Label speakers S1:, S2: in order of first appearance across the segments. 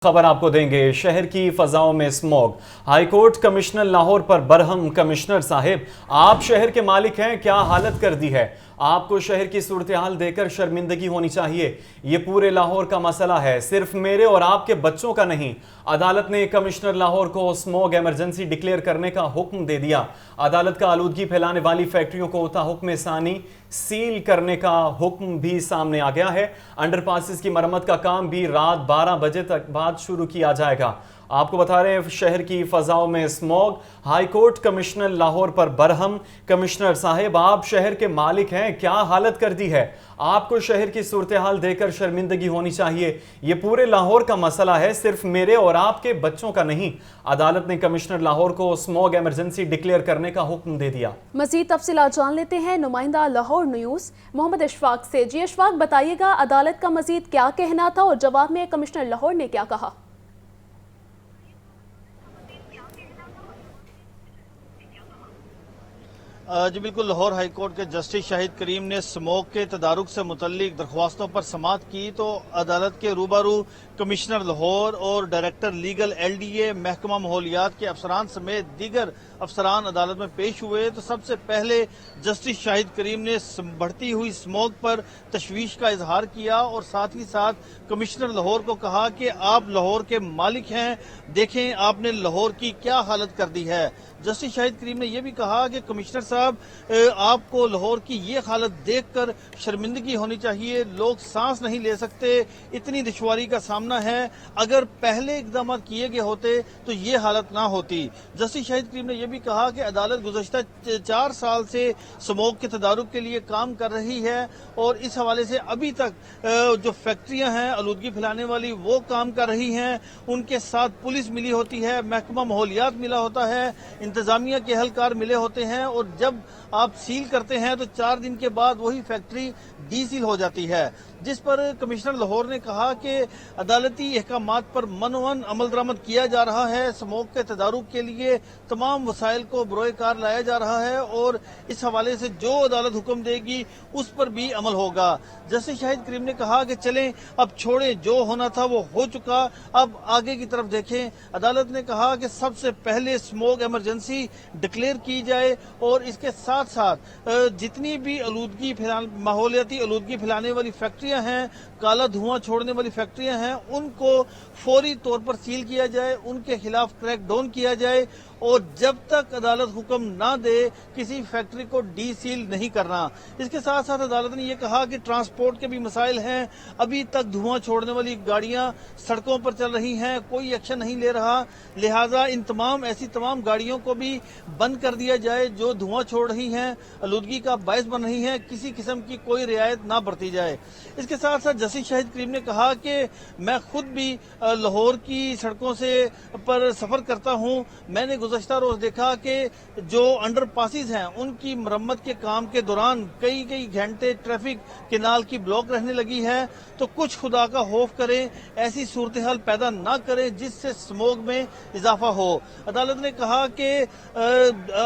S1: खबर आपको देंगे। शहर की फजाओं में smog. High court commissioner Lahore पर बरहम। कमिश्नर साहिब, आप शहर के मालिक हैं, क्या हालत कर दी है। आपको शहर की सूरत हाल देकर शर्मिंदगी होनी चाहिए। ये पूरे लाहौर का मसला है, सिर्फ मेरे और आपके बच्चों का नहीं। अदालत ने कमिश्नर लाहौर को स्मॉग इमरजेंसी डिक्लेयर करने का हुक्म दे दिया। अदालत का आलूदगी फैलाने वाली फैक्ट्रियों को हुक्म सानी सील करने का हुक्म भी सामने आ गया है। अंडरपासेस की मरम्मत का काम भी रात 12 बजे तक बाद शुरू किया जाएगा। आपको बता रहे हैं, शहर की फजाओं में smog. High court commissioner Lahore पर बरहम। कमिश्नर साहिब, आप शहर के मालिक हैं, क्या हालत कर दी है। आपको शहर की सूरत हाल देकर शर्मिंदगी होनी चाहिए। ये पूरे लाहौर का मसला है, सिर्फ मेरे और आपके बच्चों का नहीं। अदालत ने कमिश्नर लाहौर को स्मॉग इमरजेंसी डिक्लेयर करने का हुक्म दे दिया।
S2: मजीद तफसीलात जान लेते हैं नुमाइंदा लाहौर न्यूज़ मोहम्मद इशफाक से। जी इशफाक, बताइएगा अदालत का मजीद क्या कहना था और जवाब में कमिश्नर लाहौर ने क्या कहा।
S3: जी बिल्कुल, लाहौर हाई कोर्ट के जस्टिस शाहिद करीम ने स्मोक के तदारुक से मुतल्लिक दरख्वास्तों पर समाअत की तो अदालत के रूबरू कमिश्नर लाहौर और डायरेक्टर लीगल LDA महकमा माहौलियात के अफसरान समेत दीगर अफसरान अदालत में पेश हुए। तो सबसे पहले जस्टिस शाहिद करीम ने बढ़ती हुई स्मोक पर तशवीश का इजहार किया और साथ ही साथ कमिश्नर लाहौर को कहा कि आप लाहौर के मालिक हैं, देखें आपने लाहौर की क्या हालत कर दी है। जस्टिस शाहिद करीम ने यह भी कहा कि कमिश्नर साहब, आपको लाहौर की ये हालत देखकर शर्मिंदगी होनी चाहिए। लोग सांस नहीं ले सकते, इतनी दुश्वारी का सामना है। अगर पहले इकदाम किए गए होते तो ये हालत ना होती। जस्टिस शाहिद करीम ने यह भी कहा कि अदालत गुज़श्ता 4 साल से स्मोक के तदारुक के लिए काम कर रही है और इस हवाले से अभी तक जो फैक्ट्रियां हैं आलूदगी फैलाने वाली वो काम कर रही हैं। उनके साथ पुलिस मिली होती है, महकमा माहौलियात मिला होता है, इंतजामिया के एहलकार मिले होते हैं और जब आप सील करते हैं तो 4 दिन के बाद वही फैक्ट्री डीसील हो जाती है। जिस पर कमिश्नर लाहौर ने कहा कि अदालती अहकामात पर मनोवन अमल दरामद किया जा रहा है। स्मोक के तदारुक के लिए तमाम वसाइल को बरोए कार लाया जा रहा है और इस हवाले से जो अदालत हुक्म देगी उस पर भी अमल होगा। जस्टिस शाहिद करीम ने कहा कि चलें अब छोड़ें, जो होना था वो हो चुका, अब आगे की तरफ देखें। अदालत ने कहा कि सबसे पहले स्मोक इमरजेंसी डिक्लेयर की जाए और इसके साथ साथ जितनी भी आलूदगी माहौलियाती आलूदगी फैलाने वाली फैक्ट्रियां हैं, काला धुआं छोड़ने वाली फैक्ट्रियां हैं, उनको फौरी तौर पर सील किया जाए, उनके खिलाफ क्रैक डाउन किया जाए और जब तक अदालत हुक्म ना दे किसी फैक्ट्री को डी सील नहीं करना। इसके साथ साथ अदालत ने यह कहा कि ट्रांसपोर्ट के भी मसाइल हैं, अभी तक धुआं छोड़ने वाली गाड़ियां सड़कों पर चल रही हैं, कोई एक्शन नहीं ले रहा। लिहाजा इन ऐसी तमाम गाड़ियों को भी बंद कर दिया जाए जो धुआं छोड़ रही हैं, आलूदगी का बायस बन रही हैं, किसी किस्म की कोई रियायत ना बरती जाए। इसके साथ साथ जस्टिस शाहिद करीम ने कहा कि मैं खुद भी लाहौर की सड़कों से पर सफर करता हूं। मैंने गुज़श्ता रोज देखा कि जो अंडर पासिस हैं उनकी मरम्मत के काम के दौरान कई घंटे ट्रैफिक केनाल की ब्लॉक रहने लगी है। तो कुछ खुदा का खौफ करें, ऐसी सूरत हाल पैदा ना करें जिससे स्मोक में इजाफा हो। अदालत ने कहा कि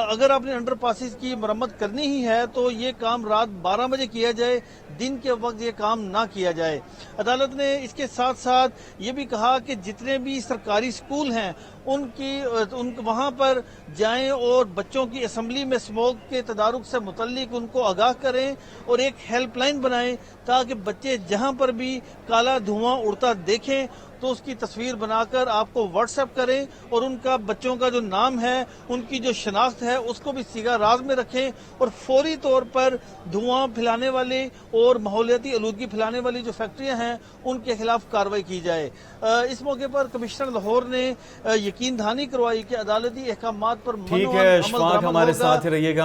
S3: अगर आपने अंडर पासिस की मरम्मत करनी ही है तो ये काम रात 12 बजे किया जाए, दिन के वक्त ये काम ना किया जाए। अदालत ने इसके साथ साथ ये भी कहा कि जितने भी सरकारी स्कूल हैं वहाँ पर जाएं और बच्चों की असेंबली में स्मोक के तदारुक से मुतल्लिक उनको आगाह करें और एक हेल्पलाइन बनाएं ताकि बच्चे जहां पर भी काला धुआं उड़ता देखें तो उसकी तस्वीर बनाकर आपको व्हाट्सएप करें और उनका बच्चों का जो नाम है, उनकी जो शनाख्त है उसको भी सीगा राज में रखें और फौरी तौर पर धुआं फैलाने वाले और माहौलियाती आलूदगी फैलाने वाली जो फैक्ट्रियां हैं उनके खिलाफ कार्रवाई की जाए। इस मौके पर कमिश्नर लाहौर ने यकीन दहानी करवाई कि अदालती अहकामात पर
S1: ठीक है, हमारे साथ रहिएगा।